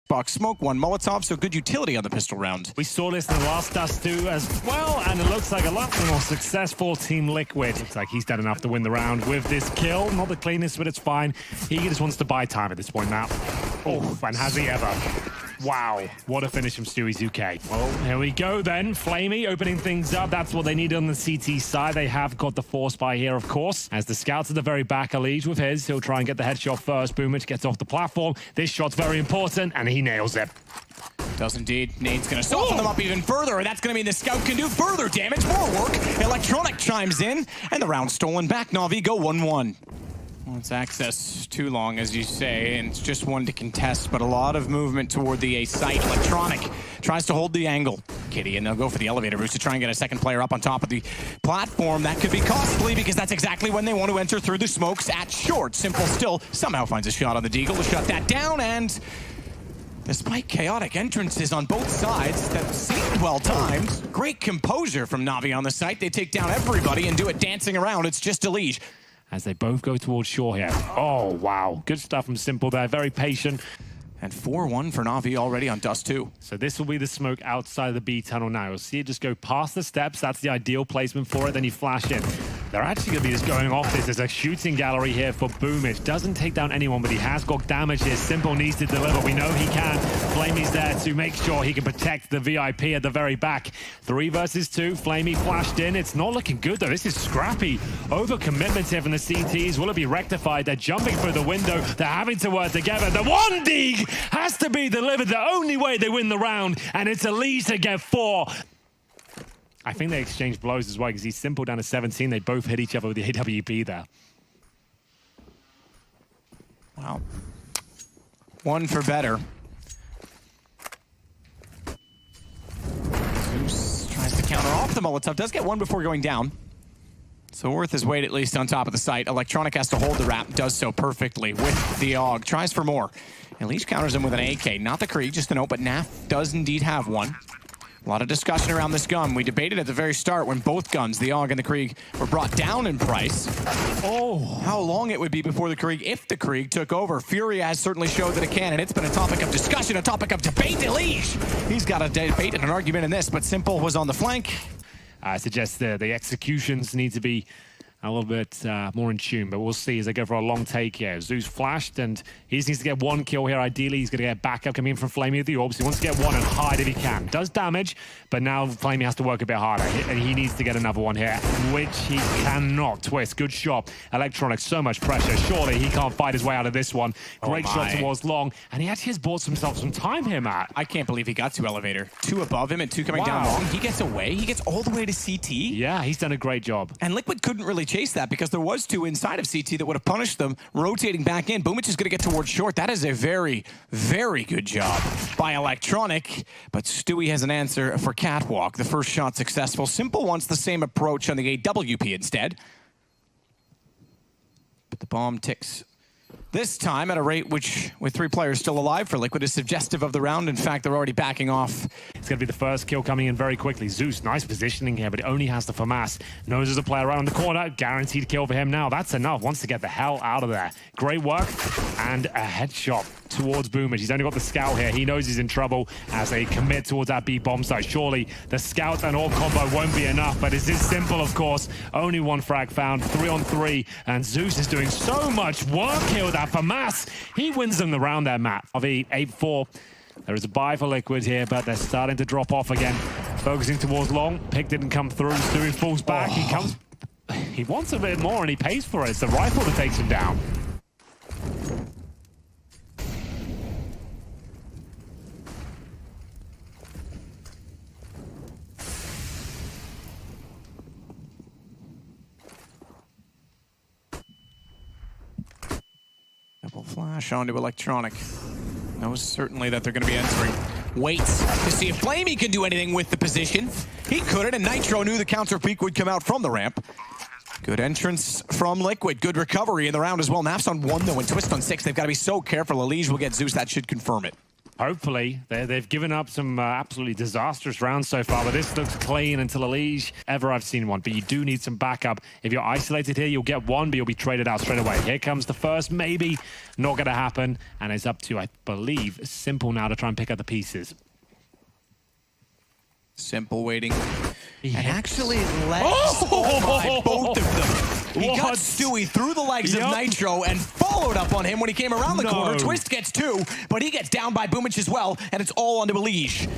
box smoke, 1 Molotov, so good utility on the pistol round. We saw this in the last Dust 2 as well, and it looks like a lot more successful Team Liquid. Looks like he's done enough to win the round with this kill. Not the cleanest, but it's fine. He just wants to buy time at this point now. Oh, and has he ever? Wow, what a finish from Stewie Zuke. Well, here we go then. Flamey opening things up. That's what they need on the CT side. They have got the force buy here, of course. As the scouts at the very back are Liege with his. He'll try and get the headshot first. Boomich gets off the platform. This shot's very important, and he nails it. Does indeed. Nade's going to soften them up even further, and that's going to mean the scout can do further damage. More work. Electronic chimes in, and the round stolen back. Navi go 1-1. Well, it's access too long, as you say, and it's just one to contest, but a lot of movement toward the A site. Electronic tries to hold the angle. Kitty, and they'll go for the elevator boost to try and get a second player up on top of the platform. That could be costly because that's exactly when they want to enter through the smokes at short. Simple still somehow finds a shot on the Deagle to shut that down, and despite chaotic entrances on both sides that seemed well-timed, great composure from Navi on the site. They take down everybody and do it dancing around. It's just a Liege. As they both go towards shore here. Oh, wow. Good stuff from Simple there. Very patient. And 4-1 for Navi already on Dust 2. So this will be the smoke outside of the B tunnel now. You'll see it just go past the steps. That's the ideal placement for it. Then you flash in. They're actually going to be just going off this. There's a shooting gallery here for Boomich. Doesn't take down anyone, but he has got damage here. Simple needs to deliver. We know he can. Flamey's there to make sure he can protect the VIP at the very back. 3 versus 2. Flamey flashed in. It's not looking good, though. This is scrappy. Overcommitment here from the CTs. Will it be rectified? They're jumping through the window. They're having to work together. The one dig has to be delivered. The only way they win the round, and it's a lead to get 4. I think they exchanged blows as well because he's Simple down to 17. They both hit each other with the AWP there. Wow. One for better. Zeus tries to counter off the Molotov. Does get one before going down. So worth his weight at least on top of the site. Electronic has to hold the wrap. Does so perfectly with the AUG. Tries for more. And Leash counters him with an AK. Not the Krieg, just a note, but Naf does indeed have one. A lot of discussion around this gun. We debated at the very start when both guns, the AUG and the Krieg, were brought down in price. Oh, how long it would be before the Krieg, if the Krieg took over. Fury has certainly showed that it can, and it's been a topic of discussion, a topic of debate. Liege, he's got a debate and an argument in this, but Simple was on the flank. I suggest the executions need to be a little bit more in tune, but we'll see as they go for a long take here. Zeus flashed, and he just needs to get 1 kill here. Ideally, he's going to get backup coming in from Flamey with the orbs. He wants to get 1 and hide if he can. Does damage, but now Flamey has to work a bit harder, and he needs to get another one here, which he cannot. Twist, good shot. Electronic, so much pressure. Surely he can't fight his way out of this one. Great shot towards long, and he actually has bought himself some time here, Matt. I can't believe he got 2 elevator. 2 above him and 2 coming down long. He gets away. He gets all the way to CT. Yeah, he's done a great job. And Liquid couldn't really chase that because there was 2 inside of CT that would have punished them, rotating back in. Boomich is going to get towards short. That is a very, very good job by Electronic. But Stewie has an answer for Catwalk. The first shot successful. Simple wants the same approach on the AWP instead. But the bomb ticks this time at a rate which, with 3 players still alive for Liquid, is suggestive of the round. In fact, they're already backing off. It's going to be the first kill coming in very quickly. Zeus, nice positioning here, but it only has the FAMAS. Knows there's a player right on the corner. Guaranteed kill for him now. That's enough. Wants to get the hell out of there. Great work. And a headshot towards Boomich. He's only got the scout here. He knows he's in trouble as they commit towards that B bomb site. Surely the scout and orb combo won't be enough, but it's Simple, of course. Only 1 frag found, 3 on 3, and Zeus is doing so much work here with that FAMAS. He wins them the round there, Matt. Of 8-4. There is a buy for Liquid here, but they're starting to drop off again. Focusing towards long. Pick didn't come through. Stewie falls back. He wants a bit more, and he pays for it. It's the rifle that takes him down. Double flash onto Electronic. Knows certainly that they're going to be entering. Waits to see if Flamey can do anything with the position. He couldn't, and Nitro knew the counter peak would come out from the ramp. Good entrance from Liquid. Good recovery in the round as well. Naf's on 1, though, and Twist on 6. They've got to be so careful. Liege will get Zeus. That should confirm it. Hopefully. They've given up some absolutely disastrous rounds so far, but this looks clean until Elige ever I've seen one. But you do need some backup. If you're isolated here, you'll get one, but you'll be traded out straight away. Here comes the first, maybe not going to happen. And it's up to, I believe, Simple now to try and pick up the pieces. Simple waiting. And actually legs by both of them. He got Stewie through the legs of Nitro and followed up on him when he came around the corner. Twist gets two, but he gets down by Boomich as well, and it's all onto Elige.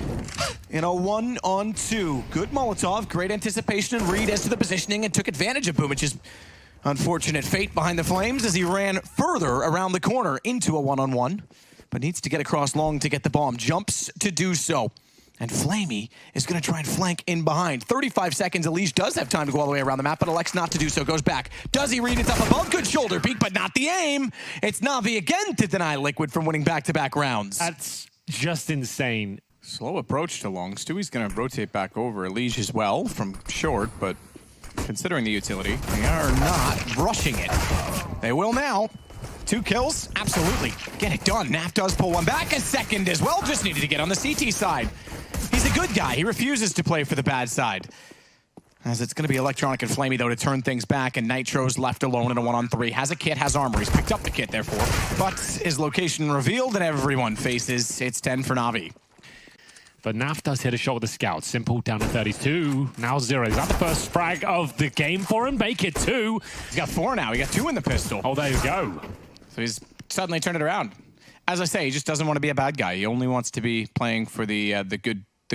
In a 1-on-2. Good Molotov, great anticipation and read as to the positioning, and took advantage of Boomich's unfortunate fate behind the flames as he ran further around the corner into a 1-on-1, but needs to get across long to get the bomb. Jumps to do so. And Flamey is going to try and flank in behind. 35 seconds. Elige does have time to go all the way around the map, but elects not to do so. Goes back. Does he read it up above? Good shoulder peek, but not the aim. It's Navi again to deny Liquid from winning back-to-back rounds. That's just insane. Slow approach to long. Stewie's going to rotate back over. Elige as well from short, but considering the utility, they are not rushing it. They will now. 2 kills? Absolutely. Get it done. Naf does pull one back. A second as well. Just needed to get on the CT side. He's a good guy. He refuses to play for the bad side. As it's going to be Electronic and Flamey, though, to turn things back, and Nitro's left alone in a 1-on-3. Has a kit, has armor. He's picked up the kit, therefore. But his location revealed, and everyone faces. It's 10 for Navi. But Naf does hit a shot with the scout. Simple down to 32. Now 0. Is that the first frag of the game for him? Make it 2. He's got 4 now. He got 2 in the pistol. Oh, there you go. So he's suddenly turned it around. As I say, he just doesn't want to be a bad guy. He only wants to be playing for the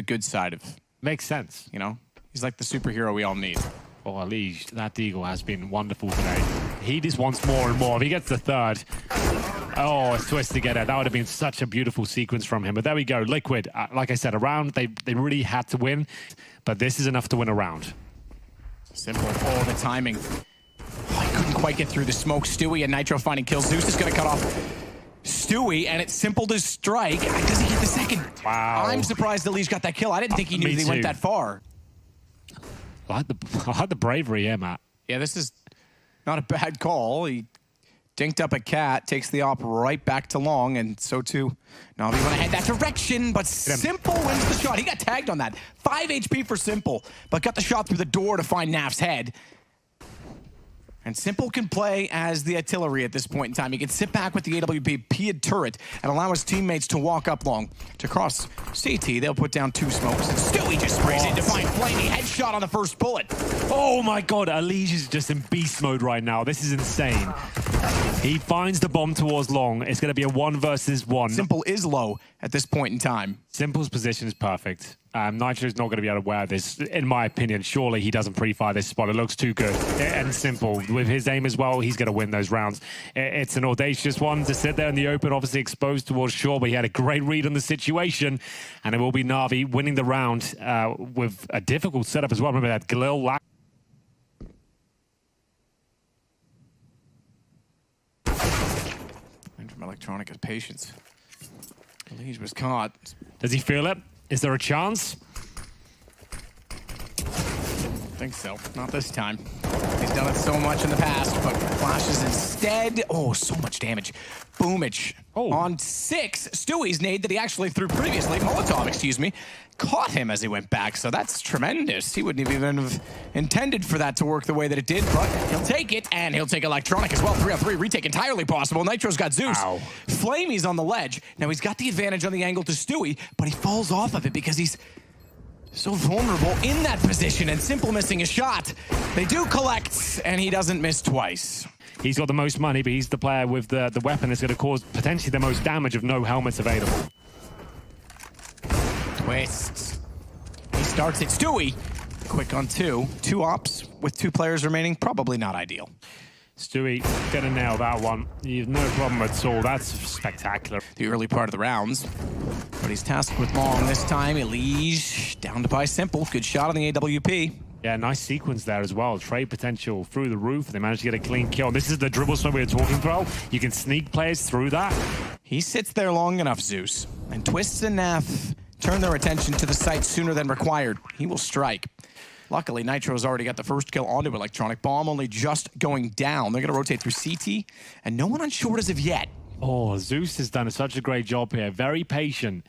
good side of. Makes sense. You know, he's like the superhero we all need. Oh, Elige, that Deagle has been wonderful today. He just wants more and more. If he gets the third, oh, a twist to get it. That would have been such a beautiful sequence from him. But there we go. Liquid, like I said, a round they really had to win, but this is enough to win a round. Simple. Oh, the timing. Oh, he couldn't quite get through the smoke. Stewie and Nitro finding kills. Zeus is going to cut off Stewie, and it's Simple to strike. Does he get the second? Wow. I'm surprised Elige got that kill. I didn't think he knew he went that far. I like the bravery here, Matt. Yeah, this is not a bad call. He dinked up a cat, takes the op right back to long, and so too Navi want to head that direction, but Simple wins the shot. He got tagged on that. 5 HP for Simple, but got the shot through the door to find Naf's head. And Simple can play as the artillery at this point in time. He can sit back with the AWP turret and allow his teammates to walk up long. To cross CT, they'll put down 2 smokes. And Stewie just sprays in to find Flamey. Headshot on the first bullet. Oh my god, Elige is just in beast mode right now. This is insane. He finds the bomb towards long. It's going to be a 1 versus 1. Simple is low at this point in time. Simple's position is perfect. Nitro's not going to be able to wear this, in my opinion. Surely he doesn't pre-fire this spot. It looks too good. And Simple, with his aim as well, he's going to win those rounds. It's an audacious one to sit there in the open, obviously exposed towards shore, but he had a great read on the situation. And it will be Navi winning the round with a difficult setup as well. Remember that Galil from Electronic is patience. Elige was caught. Does he feel it? Is there a chance? I think so. Not this time. He's done it so much in the past, but flashes instead. Oh, so much damage. Boomich on 6. Stewie's nade that he actually threw previously. Molotov, excuse me. Caught him as he went back, so that's tremendous. He wouldn't even have intended for that to work the way that it did, but he'll take it, and he'll take Electronic as well. 3-on-3 retake entirely possible. Nitro's got Zeus. Ow. Flamey's on the ledge. Now he's got the advantage on the angle to Stewie, but he falls off of it because he's so vulnerable in that position, and Simple missing a shot. They do collect, and he doesn't miss twice. He's got the most money, but he's the player with the weapon that's going to cause potentially the most damage of no helmets available. Twist. He starts it. Stewie, quick on 2. 2 ops with 2 players remaining. Probably not ideal. Stewie, gonna nail that one. You've no problem at all. That's spectacular. The early part of the rounds. But he's tasked with long this time. Elige down to by Simple. Good shot on the AWP. Yeah, nice sequence there as well. Trade potential through the roof. They managed to get a clean kill. This is the dribble smoke we were talking about. You can sneak players through that. He sits there long enough, Zeus. And Twists and Naf turn their attention to the site sooner than required. He will strike. Luckily, Nitro's already got the first kill onto Electronic. Bomb only just going down. They're going to rotate through CT, and no one on short as of yet. Oh, Zeus has done such a great job here. Very patient.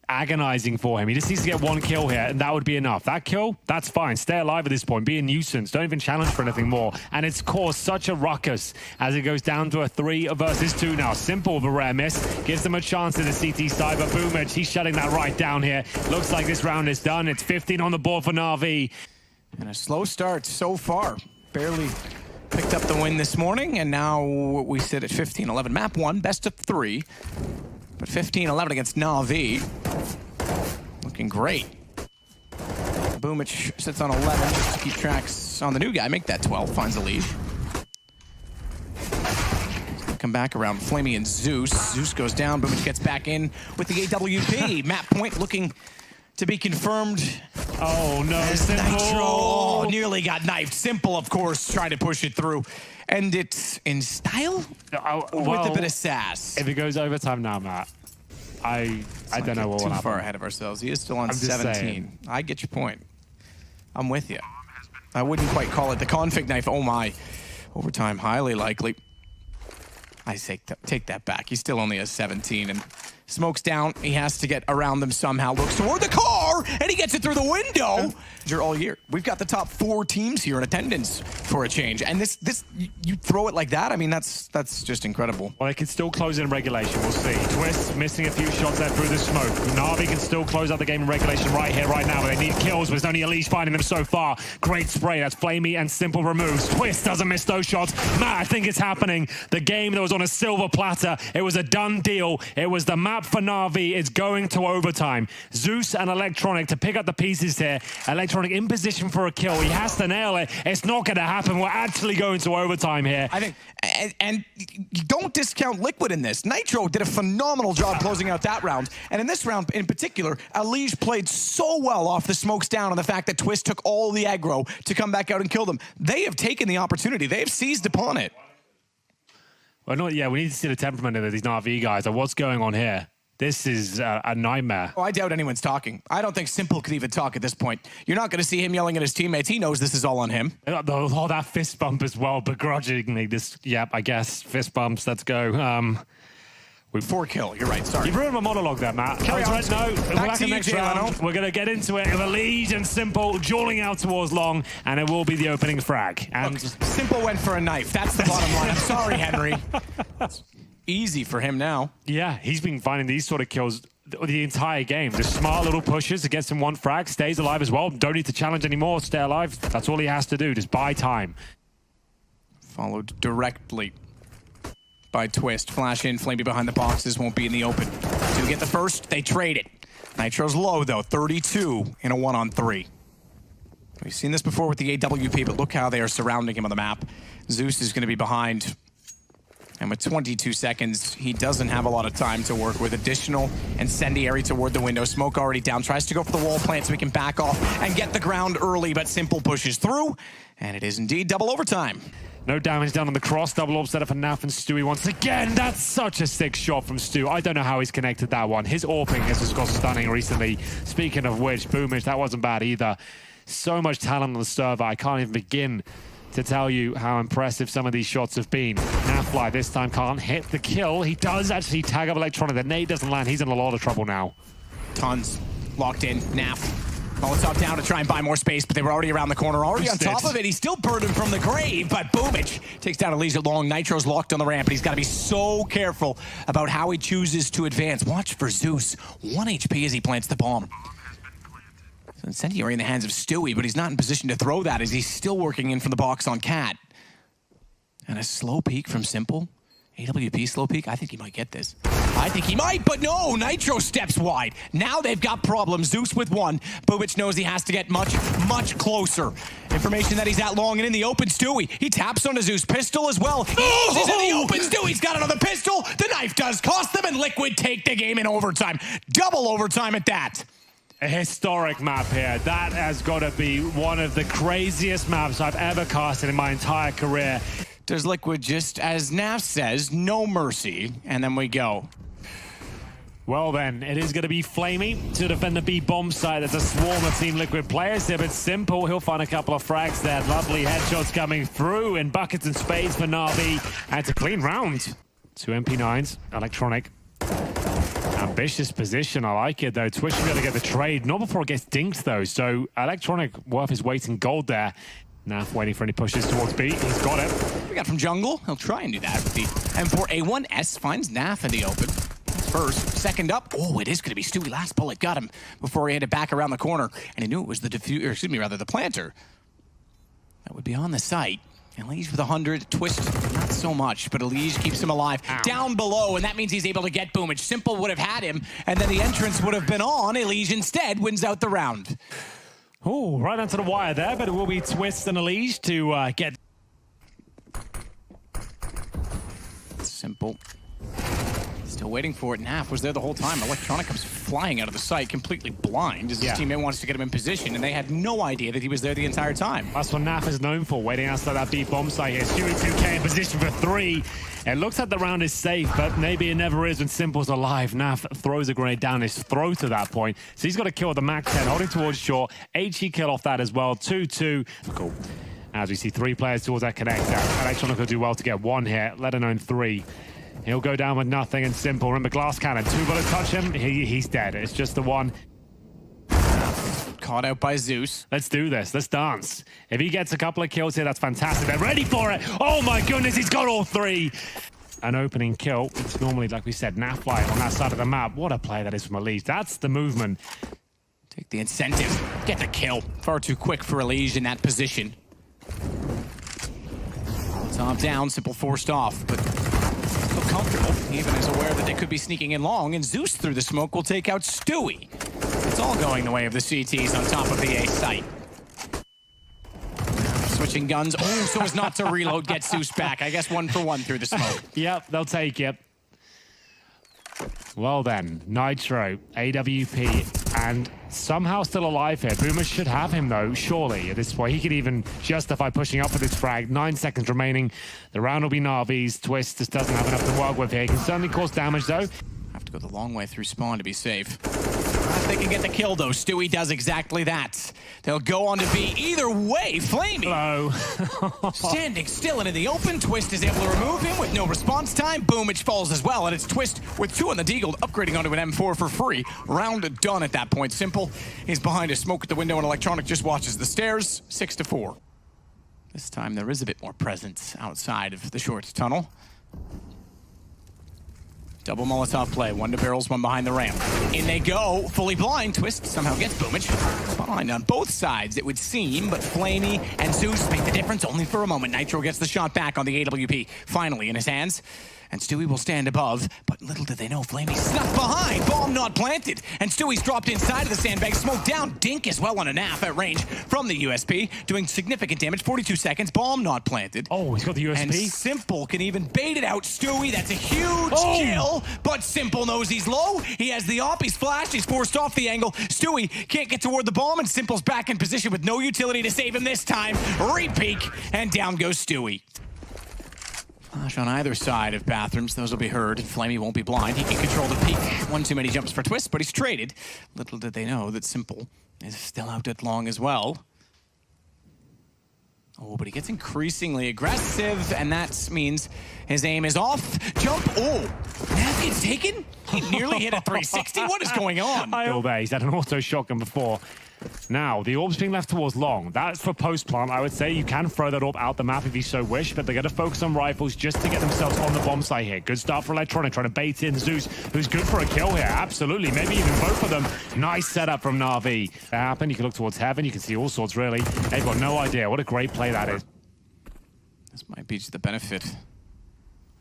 Agonizing for him. He just needs to get one kill here, and that would be enough. That kill, that's fine. Stay alive at this point. Be a nuisance. Don't even challenge for anything more. And it's caused such a ruckus as it goes down to a 3 versus 2 now. Simple with a rare miss. Gives them a chance in the CT side, but Boomage, he's shutting that right down here. Looks like this round is done. It's 15 on the board for Navi. And a slow start so far. Barely picked up the win this morning, and now we sit at 15-11. Map 1, best of 3. But 15-11 against Navi. Looking great. Boomich sits on 11 just to keep tracks on the new guy. Make that 12. Finds a lead. Come back around Flamey and Zeus. Zeus goes down. Boomich gets back in with the AWP. Map point looking to be confirmed. Oh, no. As Nitro nearly got knifed. Simple, of course, trying to push it through. And it's in style? With a bit of sass. If it goes overtime now, Matt, I don't know what will happen. Too far ahead of ourselves. He is still on 17. I get your point. I'm with you. I wouldn't quite call it the config knife. Oh my. Overtime, highly likely. I take that back. He still only has 17. And smokes down. He has to get around them somehow. Looks toward the car, and he gets it through the window. All year. We've got the top 4 teams here in attendance for a change. And this you throw it like that, I mean, that's just incredible. Well, they can still close in regulation. We'll see. Twist missing a few shots there through the smoke. Navi can still close out the game in regulation right here, right now. But they need kills, but it's only Elise finding them so far. Great spray. That's Flamey and Simple removes. Twist doesn't miss those shots. Matt, I think it's happening. The game that was on a silver platter. It was a done deal. It was the map for Navi. It's going to overtime. Zeus and Electronic to pick up the pieces here. Electronic in position for a kill. He has to nail it. It's not going to happen. We're actually going to overtime here. I think, and you don't discount Liquid in this. Nitro did a phenomenal job closing out that round. And in this round in particular, Alige played so well off the smokes down and the fact that Twist took all the aggro to come back out and kill them. They have taken the opportunity. They have seized upon it. Well, we need to see the temperament of these Navi guys. What's going on here? This is a nightmare. Oh, I doubt anyone's talking. I don't think Simple could even talk at this point. You're not going to see him yelling at his teammates. He knows this is all on him. Oh, that fist bump as well, begrudgingly. I guess. Fist bumps, let's go. 4 kill, you're right, sorry. You've ruined my monologue there, Matt. Carry on. No, back to next round. Giuliano. We're going to get into it with a lead and Simple dueling out towards Long, and it will be the opening frag. And look, Simple went for a knife. That's the bottom line. I'm sorry, Henry. Easy for him now. Yeah, he's been finding these sort of kills the entire game. Just smart little pushes to get him one frag, stays alive as well. Don't need to challenge anymore, stay alive. That's all he has to do, just buy time. Followed directly by Twist. Flash in, Flamey behind the boxes, won't be in the open. To get the first, they trade it. Nitro's low though, 32 in a 1-on-3. We've seen this before with the AWP, but look how they are surrounding him on the map. Zeus is going to be behind. And with 22 seconds, he doesn't have a lot of time to work with. Additional incendiary toward the window. Smoke already down. Tries to go for the wall plant so he can back off and get the ground early, but Simple pushes through. And it is indeed double overtime. No damage done on the cross. Double orb set up for Naf and Stewie once again. That's such a sick shot from Stu. I don't know how he's connected that one. His AWPing has just got stunning recently. Speaking of which, Boomage, that wasn't bad either. So much talent on the server. I can't even begin to tell you how impressive some of these shots have been. Nafly this time can't hit the kill. He does actually tag up Electronic. The nade doesn't land. He's in a lot of trouble now. Tons locked in. Naf. Molotov down to try and buy more space, but they were already around the corner, already on top of it. He's still burdened from the grave, but Boomich takes down Elijah Long. Nitro's locked on the ramp, but he's got to be so careful about how he chooses to advance. Watch for Zeus. 1 HP as he plants the bomb. Incendiary in the hands of Stewie, but he's not in position to throw that as he's still working in from the box on Cat. And a slow peek from Simple. AWP slow peek. I think he might get this. I think he might, but no! Nitro steps wide. Now they've got problems. Zeus with 1. Boomich knows he has to get much, much closer. Information that he's at Long and in the open. Stewie, he taps onto Zeus. Pistol as well. He's in the open. Stewie's got another pistol. The knife does cost them, and Liquid take the game in overtime. Double overtime at that. A historic map here. That has got to be one of the craziest maps I've ever casted in my entire career. Does Liquid, just as Naf says, no mercy, and then we go. Well then, it is going to be Flamey to defend the B bomb side. There's a swarm of Team Liquid players there, but Simple, he'll find a couple of frags there. Lovely headshots coming through in buckets and spades for Navi. And it's a clean round. Two MP9s, electronic. Ambitious position, I like it though. Twitch should be able to get the trade, not before it gets dinked though. So electronic worth his weight in gold there. Naf waiting for any pushes towards B. He's got it. We got from jungle. He'll try and do that with the M4A1S. Finds Naf in the open. First, second up. Oh, it is going to be Stewie. Last bullet got him before he had to back around the corner, and he knew it was the the planter that would be on the site. Elige with 100, Twist not so much, but Elige keeps him alive. Ow. Down below, and that means he's able to get Boomage. Simple would have had him, and then the entrance would have been on. Elige instead wins out the round. Oh, right onto the wire there, but it will be Twist and Elige to get. Simple. Still waiting for it. Naf was there the whole time. Electronic comes flying out of the site, completely blind, as his teammate wants to get him in position, and they had no idea that he was there the entire time. That's what Naf is known for, waiting outside that B bomb site here. Stewie 2K in position for 3. It looks like the round is safe, but maybe it never is when Simple's alive. Naf throws a grenade down his throat at that point, so he's got to kill the Mac 10, holding towards short. HE kill off that as well. 2-2. Cool. As we see 3 players towards that connector. Electronic will do well to get 1 here, let alone 3. He'll go down with nothing and Simple. Remember, glass cannon. 2 bullets touch him. He's dead. It's just the 1. Caught out by Zeus. Let's do this. Let's dance. If he gets a couple of kills here, that's fantastic. They're ready for it. Oh my goodness, he's got all 3. An opening kill. It's normally, like we said, Naf light on that side of the map. What a play that is from Elige. That's the movement. Take the incentive. Get the kill. Far too quick for Elige in that position. Top down, Simple forced off, but still comfortable. Even is aware that they could be sneaking in long, and Zeus through the smoke will take out Stewie. It's all going the way of the CTs on top of the A site. Switching guns. Oh, so as not to reload, get Zeus back. I guess 1 for 1 through the smoke. Yep, they'll take it. Well then, Nitro, AWP, and somehow still alive here. Boomer should have him though, surely, at this point. He could even justify pushing up with this frag. 9 seconds remaining. The round will be Navi's. Twist just doesn't have enough to work with here. He can certainly cause damage though. Have to go the long way through spawn to be safe. If they can get the kill though, Stewie does exactly that. They'll go on to B. Either way, Flamey. Hello. Standing still and in the open, Twist is able to remove him with no response time. Boomage falls as well, and it's Twist with 2 on the Deagle, upgrading onto an M4 for free. Round done at that point. Simple. He's behind a smoke at the window, and Electronic just watches the stairs. 6-4. This time there is a bit more presence outside of the short tunnel. Double Molotov play, 1 to barrels, 1 behind the ramp. In they go, fully blind. Twist somehow gets Boomage. Fine on both sides, it would seem, but Flamey and Zeus make the difference only for a moment. Nitro gets the shot back on the AWP, finally in his hands. And Stewie will stand above, but little did they know, Flamey snuck behind, bomb not planted, and Stewie's dropped inside of the sandbag, smoke down, Dink as well on a Naf at range from the USP, doing significant damage, 42 seconds, bomb not planted. Oh, he's got the USP. And Simple can even bait it out, Stewie, that's a huge kill, but Simple knows he's low, he has the op, he's flashed, he's forced off the angle, Stewie can't get toward the bomb, and Simple's back in position with no utility to save him this time, re-peek, and down goes Stewie. Flash on either side of bathrooms. Those will be heard. Flamey won't be blind. He can control the peak. 1 too many jumps for Twist, but he's traded. Little did they know that Simple is still out at long as well. Oh, but he gets increasingly aggressive, and that means his aim is off. Jump. Oh, Navi's taken? He nearly hit a 360. What is going on? Still there. He's had an auto shotgun before. Now, the orb's being left towards long. That's for post-plant. I would say you can throw that orb out the map if you so wish, but they're going to focus on rifles just to get themselves on the bomb site here. Good start for Electronic, trying to bait in Zeus, who's good for a kill here. Absolutely. Maybe even both of them. Nice setup from Navi. That happened. You can look towards heaven. You can see all sorts, really. They've got no idea. What a great play that is. This might be to the benefit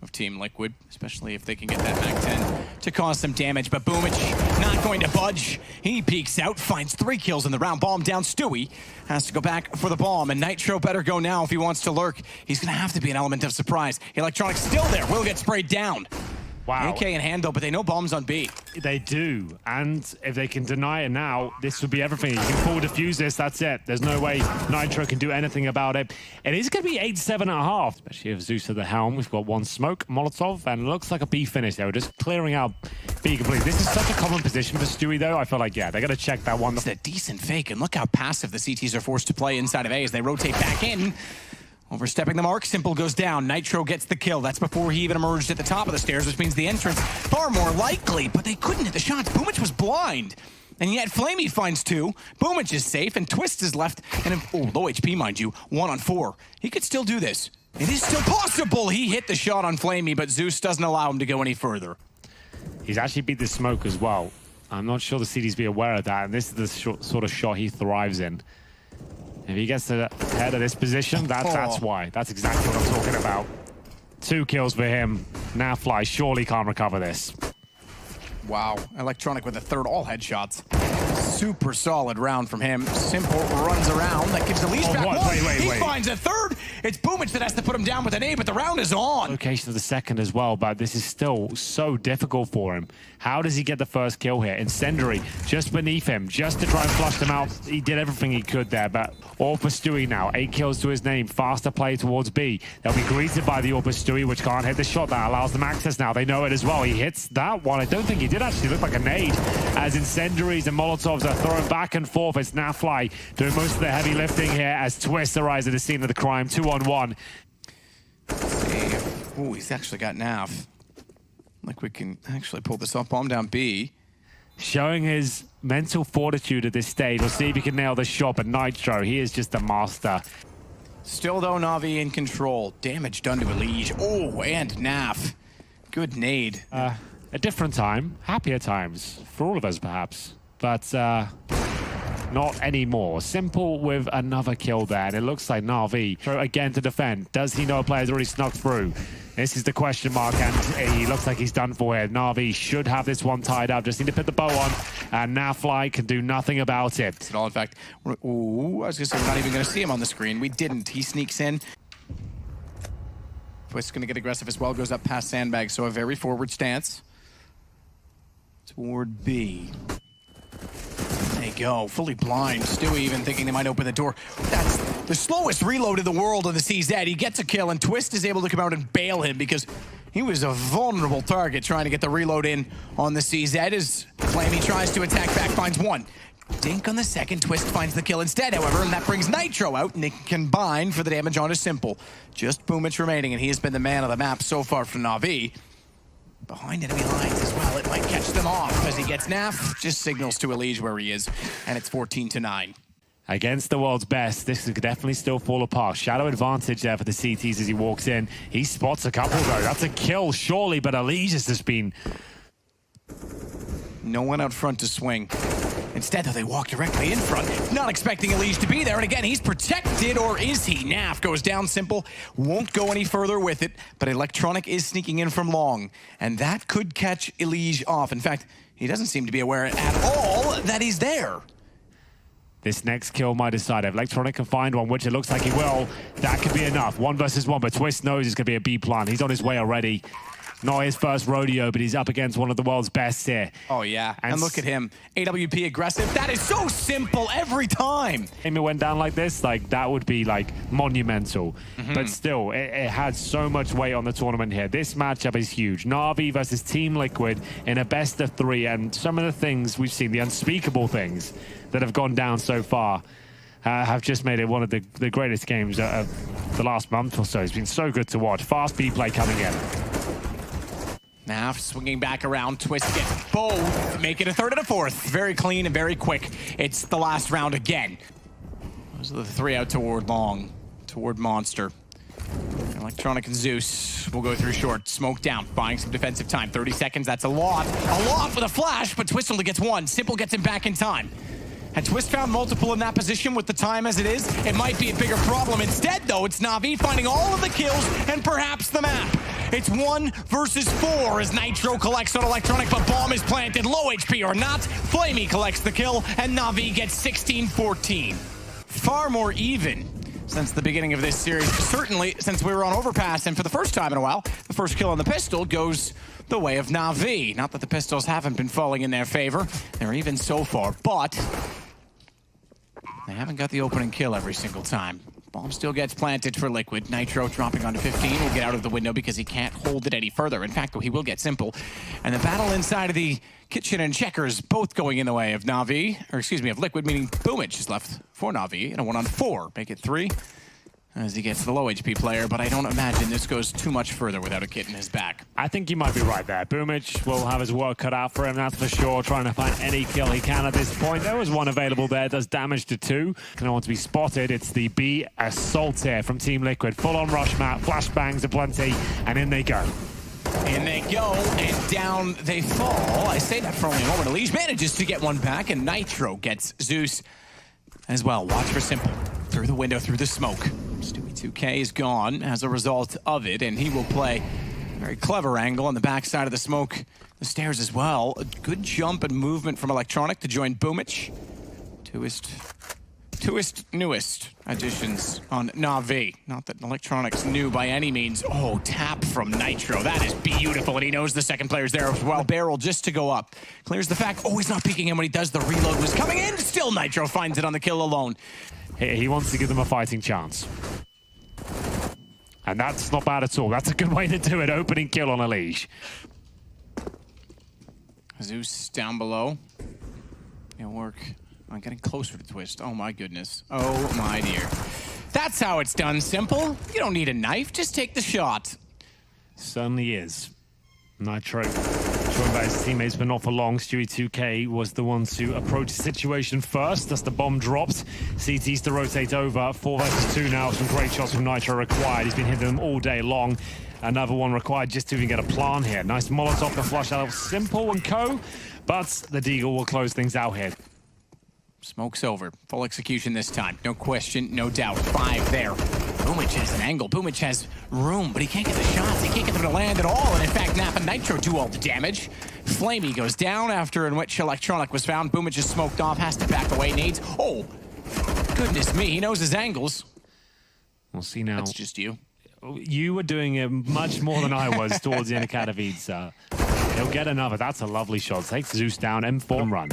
of Team Liquid, especially if they can get that Mac 10 to cause some damage. But Boomage not going to budge. He peeks out, finds 3 kills in the round. Bomb down. Stewie has to go back for the bomb, and Nitro better go now if he wants to lurk. He's going to have to be an element of surprise. Electronic still there. Will get sprayed down. Wow. AK in hand, though, but they know bombs on B. They do, and if they can deny it now, this would be everything. You can forward defuse this, that's it. There's no way Nitro can do anything about it. It is going to be 8-7.5, especially if Zeus at the helm. We've got 1 smoke, Molotov, and it looks like a B finish there. We're just clearing out B completely. This is such a common position for Stewie, though. I feel like, yeah, they're going to check that one. It's a decent fake, and look how passive the CTs are forced to play inside of A as they rotate back in. Overstepping the mark, Simple goes down. Nitro gets the kill. That's before he even emerged at the top of the stairs, which means the entrance far more likely, but they couldn't hit the shots. Boomich was blind. And yet Flamey finds two. Boomich is safe, and Twist is left. And low HP, mind you, 1 on 4. He could still do this. It is still possible. He hit the shot on Flamey, but Zeus doesn't allow him to go any further. He's actually beat the smoke as well. I'm not sure the CDs be aware of that, and this is the sort of shot he thrives in. If he gets to the head of this position, that's why. That's exactly what I'm talking about. 2 kills for him. Now Fly surely can't recover this. Wow, Electronic with a third, all headshots. Super solid round from him. Simple runs around. That gives Elise back one. Wait. He finds a third. It's Boomich that has to put him down with an A, but the round is on. Location of the second as well, but this is still so difficult for him. How does he get the first kill here? Incendiary just beneath him, just to try and flush them out. He did everything he could there, but all for Stewie now. 8 kills to his name. Faster play towards B. They'll be greeted by the Orpus Stewie, which can't hit the shot. That allows them access now. They know it as well. He hits that one. I don't think he did actually look like a nade, as incendiaries and molotovs are thrown back and forth. It's Nafly doing most of the heavy lifting here as Twist arrives at the scene of the crime. 2-on-1. Oh, he's actually got Nav. Like we can actually pull this off. Bomb down B. Showing his mental fortitude at this stage. We'll see if he can nail the shot, but Nitro, he is just a master. Still though, Navi in control. Damage done to Elige. Oh, and Naf. Good nade. A different time. Happier times. For all of us, perhaps. But not anymore. Simple with another kill there. And it looks like Navi again to defend. Does he know a player's already snuck through? This is the question mark, and he looks like he's done for here. Navi should have this one tied up. Just need to put the bow on, and Nafly can do nothing about it. In fact, ooh, I was going to say we're not even going to see him on the screen. We didn't. He sneaks in. Twist's going to get aggressive as well. Goes up past Sandbag, so a very forward stance. Toward B. There you go, fully blind. Stewie even thinking they might open the door. That's the slowest reload in the world of the CZ. He gets a kill, and Twist is able to come out and bail him because he was a vulnerable target trying to get the reload in on the CZ. As Flamey tries to attack back, finds one. Dink on the second, Twist finds the kill instead, however, and that brings Nitro out, and they can combine for the damage onto Simple. Just Boomich remaining, and he has been the man of the map so far for Navi. Behind enemy lines as well, it might catch them off as he gets Naf, just signals to Elige where he is, and it's 14-9. Against the world's best, this could definitely still fall apart. Shadow advantage there for the CTs as he walks in. He spots a couple though, that's a kill surely, but Elige has just been... No one out front to swing. Instead, though, they walk directly in front, not expecting Elige to be there. And again, he's protected, or is he? Naf goes down Simple, won't go any further with it, but Electronic is sneaking in from long, and that could catch Elige off. In fact, he doesn't seem to be aware at all that he's there. This next kill might decide. If Electronic can find one, which it looks like he will, that could be enough. 1 versus 1, but Twist knows it's going to be a B plan. He's on his way already. Not his first rodeo, but he's up against one of the world's best here. Oh, yeah. And look at him. AWP aggressive. That is so simple every time. If it went down like this, like that would be like monumental. But still, it had so much weight on the tournament here. This matchup is huge. Navi versus Team Liquid in a best of 3. And some of the things we've seen, the unspeakable things that have gone down so far, have just made it one of the greatest games of the last month or so. It's been so good to watch. Fast B play coming in. Now swinging back around, Twist gets both, make it a third and a fourth. Very clean and very quick. It's the last round again. Those are the 3 out toward long, toward Monster. Electronic and Zeus will go through short. Smoke down, buying some defensive time. 30 seconds, that's a lot. A lot with a flash, but Twist only gets 1. Simple gets him back in time. Had Twist found multiple in that position with the time as it is, it might be a bigger problem. Instead, though, it's Navi finding all of the kills and perhaps the map. It's 1 versus 4 as Nitro collects on Electronic, but bomb is planted. Low HP or not, Flamey collects the kill, and Navi gets 16-14. Far more even since the beginning of this series. Certainly since we were on Overpass, and for the first time in a while, the first kill on the pistol goes the way of Navi. Not that the pistols haven't been falling in their favor. They're even so far, but they haven't got the opening kill every single time. Bomb still gets planted for Liquid. Nitro dropping onto 15 will get out of the window because he can't hold it any further. In fact, though, he will get Simple. And the battle inside of the kitchen and checkers both going in the way of Navi, or excuse me, of Liquid, meaning Boomich is left for Navi in a 1-on-4. Make it 3. as he gets the low HP player, but I don't imagine this goes too much further without a kit in his back. I think you might be right there. Boomich will have his work cut out for him, that's for sure, trying to find any kill he can at this point. There was one available there, does damage to 2. Can want to be spotted. It's the B Assault here from Team Liquid. Full-on rush map, flashbangs aplenty, and in they go. In they go, and down they fall. I say that for only a moment. Elise manages to get one back, and Nitro gets Zeus as well. Watch for Simple. Through the window, through the smoke. Stewie 2K is gone as a result of it, and he will play a very clever angle on the backside of the smoke. The stairs as well. A good jump and movement from Electronic to join Boomich. Newest additions on Navi. Not that Electronic's new by any means. Oh, tap from Nitro. That is beautiful, and he knows the second player's there as well. Barrel just to go up. Clears the fact. Oh, he's not peeking him when he does. The reload was coming in. Still Nitro finds it on the kill alone. He wants to give them a fighting chance. And that's not bad at all. That's a good way to do it. Opening kill on Elise. Zeus down below. It'll work. I'm getting closer to Twist. Oh my goodness. Oh my dear. That's how it's done, Simple. You don't need a knife, just take the shot. Certainly is. Nitro joined by his teammates, but not for long. Stewie 2K was the one to approach the situation first as the bomb dropped. CT's to rotate over. 4 versus 2 now. Some great shots from Nitro required. He's been hitting them all day long. Another one required just to even get a plan here. Nice Molotov to flush out of Simple and co. But the Deagle will close things out here. Smoke's over. Full execution this time. No question, no doubt. 5 there. Boomich has an angle. Boomich has room, but he can't get the shots. He can't get them to land at all. And in fact, Nap and Nitro do all the damage. Flamey goes down after in which Electronic was found. Boomich is smoked off, has to back away. Nades. Oh, goodness me. He knows his angles. We'll see now. That's just you. You were doing it much more than I was towards the end of Katowice. He'll get another. That's a lovely shot. Takes Zeus down. M4 run.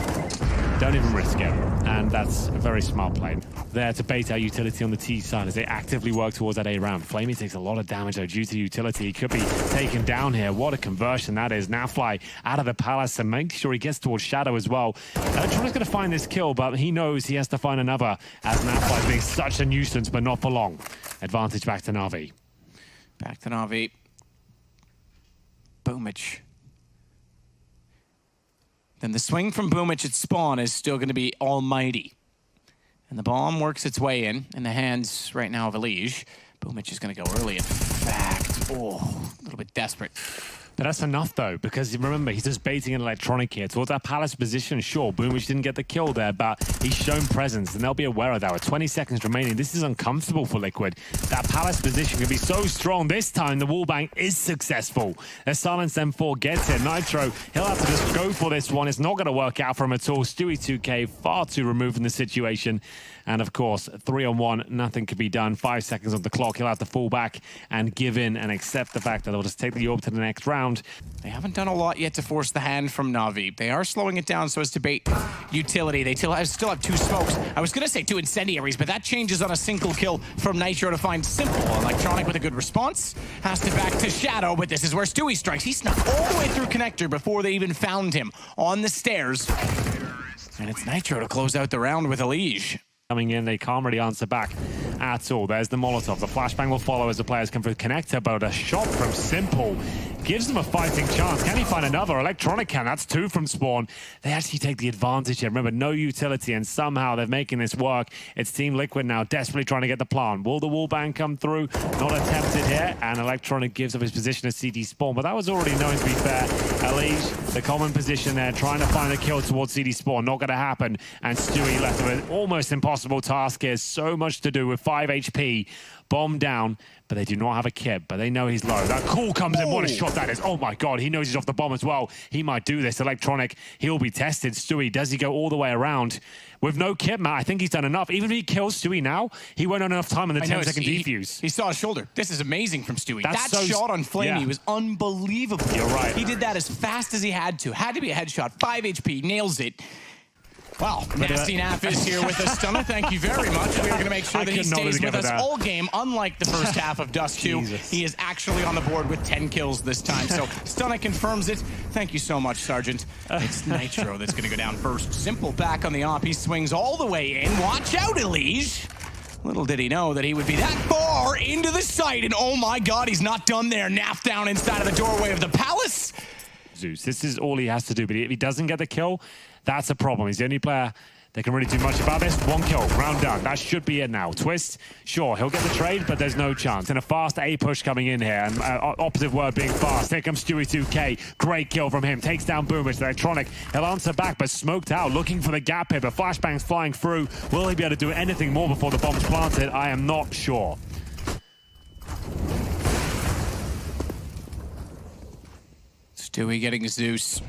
Don't even risk it. And that's a very smart play. There to bait out utility on the T side as they actively work towards that A round. Flamey takes a lot of damage though due to utility. He could be taken down here. What a conversion that is. Now fly out of the palace and make sure he gets towards Shadow as well. Electronic's going to find this kill, but he knows he has to find another as Nafly is being such a nuisance, but not for long. Advantage back to Navi. Back to Navi. Boomich. Then the swing from Boomich at spawn is still going to be almighty. And the bomb works its way in the hands right now of Elise. Boomich is going to go early, in fact. Oh, a little bit desperate. But that's enough, though, because remember, he's just baiting an Electronic here towards that Palace position. Sure, Boomich didn't get the kill there, but he's shown presence, and they'll be aware of that. With 20 seconds remaining, this is uncomfortable for Liquid. That Palace position can be so strong. This time, the wallbang is successful. The Silence M4 gets it. Nitro, he'll have to just go for this one. It's not going to work out for him at all. Stewie 2K, far too removed from the situation. And, of course, 3-on-1, nothing could be done. 5 seconds on the clock. He'll have to fall back and give in and accept the fact that they'll just take the orb to the next round. They haven't done a lot yet to force the hand from Navi. They are slowing it down so as to bait utility. They still have 2 smokes. I was going to say 2 incendiaries, but that changes on a single kill from Nitro to find Simple. Electronic with a good response. Has to back to Shadow, but this is where Stewie strikes. He snuck all the way through Connector before they even found him on the stairs. And it's Nitro to close out the round with Elise. Coming in, they can't really answer back at all. There's the Molotov. The flashbang will follow as the players come through Connector, but a shot from Simple gives them a fighting chance. Can he find another? Electronic can. That's 2 from Spawn. They actually take the advantage here. Remember, no utility, and somehow they're making this work. It's Team Liquid now desperately trying to get the plan. Will the wallbang come through? Not attempted here, and Electronic gives up his position as CD Spawn, but that was already known to be fair. Elise, the common position there, trying to find a kill towards CD Spawn. Not going to happen, and Stewie left with an almost impossible task here. So much to do with 5 HP. Bomb down, but they do not have a kit, but they know he's low. That call comes in. What a shot that is. Oh my God, he knows he's off the bomb as well. He might do this. Electronic, he'll be tested. Stewie, does he go all the way around? With no kit, Matt, I think he's done enough. Even if he kills Stewie now, he won't have enough time in the 10-second defuse. He saw his shoulder. This is amazing from Stewie. That shot on Flamey was unbelievable. You're right. He did that as fast as he had to. Had to be a headshot. 5 HP, nails it. Wow, Nasty Nap is here with us, Stunner. Thank you very much. We're going to make sure that he stays with us all game. Unlike the first half of Dust 2, he is actually on the board with 10 kills this time. So Stunner confirms it. Thank you so much, Sergeant. It's Nitro that's going to go down first. Simple back on the op. He swings all the way in. Watch out, Elise. Little did he know that he would be that far into the site, and oh my god, he's not done there. Naf down inside of the doorway of the palace. Zeus, this is all he has to do, but if he doesn't get the kill, that's a problem. He's the only player that can really do much about this. One kill, round done. That should be it now. Twist, sure, he'll get the trade, but there's no chance. And a fast A push coming in here, and opposite word being fast. Here comes Stewie 2K. Great kill from him. Takes down Boomich. Electronic, he'll answer back, but smoked out, looking for the gap here, but flashbangs flying through. Will he be able to do anything more before the bomb's planted? I am not sure. Stewie getting Zeus.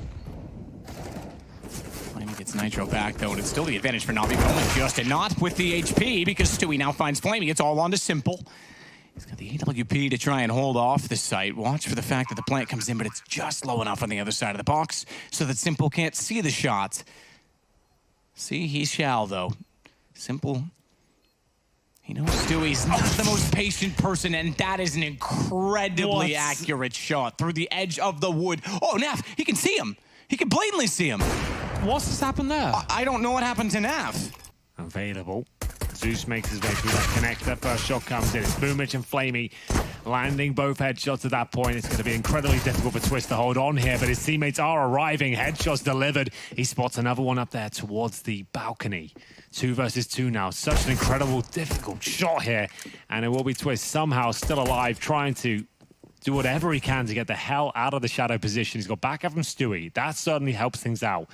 Flamey gets Nitro back, though, and it's still the advantage for Navi, but only just, and not with the HP, because Stewie now finds Flamey. It's all on to Simple. He's got the AWP to try and hold off the site. Watch for the fact that the plant comes in, but it's just low enough on the other side of the box so that Simple can't see the shot. See, he shall, though. Simple. He knows Stewie's not the most patient person, and that is an incredibly accurate shot through the edge of the wood. Oh, Naf, he can see him. He can blatantly see him. What's just happened there? I don't know what happened to Naf. Available. Zeus makes his way through that connect. That first shot comes in. It's Boomich and Flamey landing both headshots at that point. It's going to be incredibly difficult for Twist to hold on here, but his teammates are arriving. Headshots delivered. He spots another one up there towards the balcony. 2 versus 2 now. Such an incredible, difficult shot here. And it will be Twist somehow still alive, trying to do whatever he can to get the hell out of the shadow position. He's got backup from Stewie. That certainly helps things out.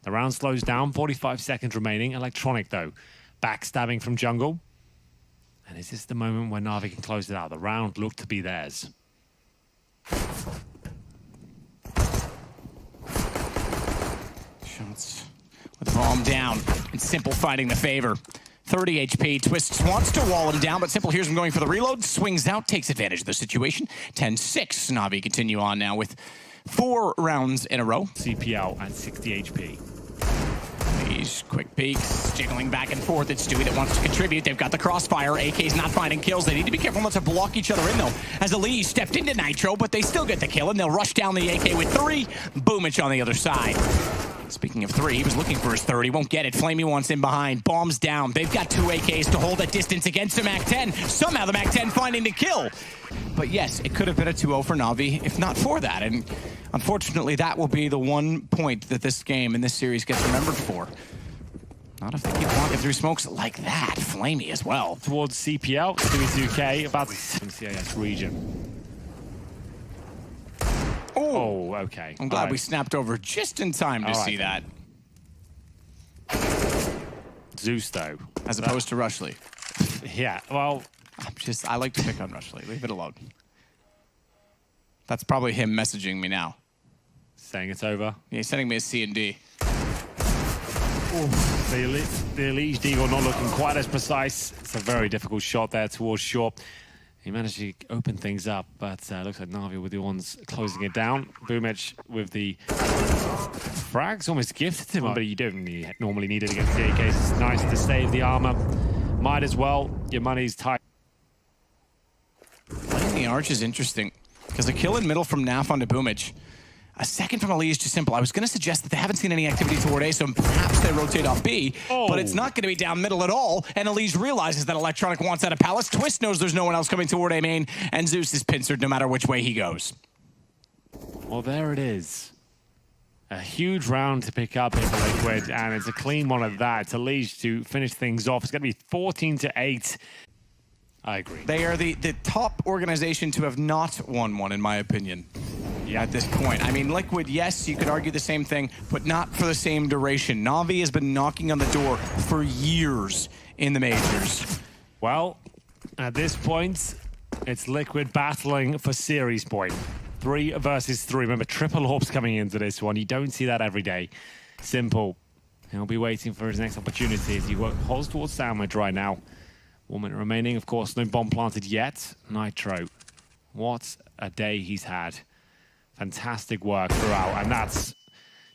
The round slows down. 45 seconds remaining. Electronic, though. Backstabbing from jungle. And is this the moment where Navi can close it out? The round looked to be theirs. Shots with the bomb down, and Simple fighting the favor. 30 HP, Twist wants to wall him down, but Simple hears him going for the reload, swings out, takes advantage of the situation. 10-6, Navi continue on now with 4 rounds in a row. CPL at 60 HP. These quick peeks, jiggling back and forth. It's Stewie that wants to contribute. They've got the crossfire. AK's not finding kills. They need to be careful not to block each other in, though, as Elise stepped into Nitro, but they still get the kill, and they'll rush down the AK with 3. Boomich on the other side. Speaking of 3, he was looking for his third. He won't get it. Flamey wants in behind. Bombs down. They've got 2 AKs to hold that distance against the MAC-10. Somehow the MAC-10 finding the kill. But yes, it could have been a 2-0 for Navi, if not for that. And unfortunately, that will be the one point that this game and this series gets remembered for. Not if they keep walking through smokes like that. Flamey as well. Towards CPL, Stewie 2K, about the CIS region. Oh, okay. I'm glad we snapped over just in time to see that. Zeus, though. As opposed to Rushley. Yeah, well... I like to pick on Rushley. Leave it alone. That's probably him messaging me now. Saying it's over? Yeah, he's sending me a C and D. The Elite Deagle not looking quite as precise. It's a very difficult shot there towards short. He managed to open things up, but looks like Navi with the ones closing it down. Boomich with the frags almost gifted him, but you don't normally need it against the AKs. It's nice to save the armor. Might as well. Your money's tight. Playing the arch is interesting, because a kill in middle from Naf onto Boomich. A second from Elise to Simple. I was going to suggest that they haven't seen any activity toward A, so perhaps they rotate off B, but it's not going to be down middle at all, and Elise realizes that Electronic wants out of Palace. Twist knows there's no one else coming toward A main, and Zeus is pincered no matter which way he goes. Well, there it is. A huge round to pick up here for Liquid, and it's a clean one of that. It's Elise to finish things off. It's going to be 14-8. I agree. They are the top organization to have not won one, in my opinion. Yeah, at this point. I mean, Liquid, yes, you could argue the same thing, but not for the same duration. Navi has been knocking on the door for years in the majors. Well, at this point, it's Liquid battling for series point. 3 versus 3. Remember, triple orbs coming into this one. You don't see that every day. Simple. He'll be waiting for his next opportunity as he holds towards Sandwich right now. 1 minute remaining. Of course, no bomb planted yet. Nitro. What a day he's had. Fantastic work throughout, and that's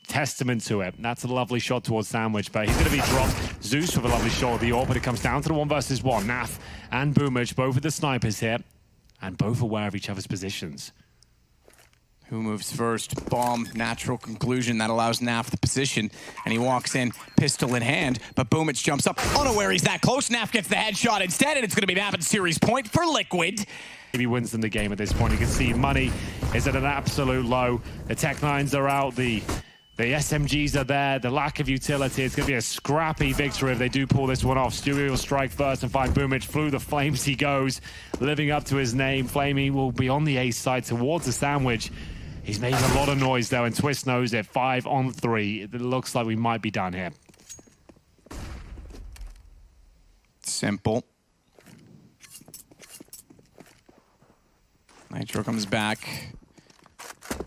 testament to it. That's a lovely shot towards Sandwich, but he's going to be dropped. Zeus with a lovely shot of the AWP, but it comes down to the 1 versus 1. Naf and Boomich, both with the snipers here, and both aware of each other's positions. Who moves first? Bomb, natural conclusion that allows Naf the position. And he walks in, pistol in hand, but Boomich jumps up, unaware he's that close. Naf gets the headshot instead, and it's going to be map and series point for Liquid. He wins them the game at this point. You can see money is at an absolute low. The Tech-9s are out, the SMGs are there, the lack of utility. It's going to be a scrappy victory if they do pull this one off. Stewie will strike first and find Boomich. Through the flames he goes, living up to his name. Flamey will be on the ace side towards the sandwich. He's made a lot of noise though, and Twist knows it. 5 on 3. It looks like we might be done here. Simple. Nitro comes back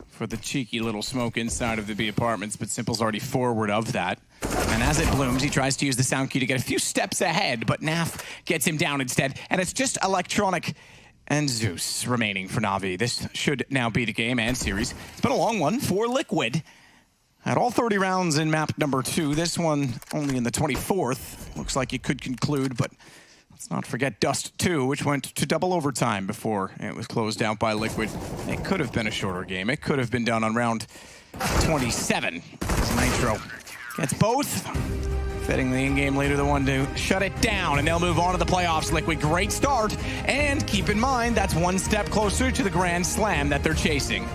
for the cheeky little smoke inside of the B apartments, but Simple's already forward of that. And as it blooms, he tries to use the sound key to get a few steps ahead, but Naf gets him down instead, and it's just Electronic and Zeus remaining for Navi. This should now be the game and series. It's been a long one for Liquid. Had all 30 rounds in map number 2. This one only in the 24th. Looks like it could conclude, but let's not forget Dust 2, which went to double overtime before it was closed out by Liquid. It could have been a shorter game. It could have been done on round 27. As Nitro gets both. Fitting the in-game leader, the one to shut it down, and they'll move on to the playoffs. Liquid, great start. And keep in mind, that's one step closer to the Grand Slam that they're chasing.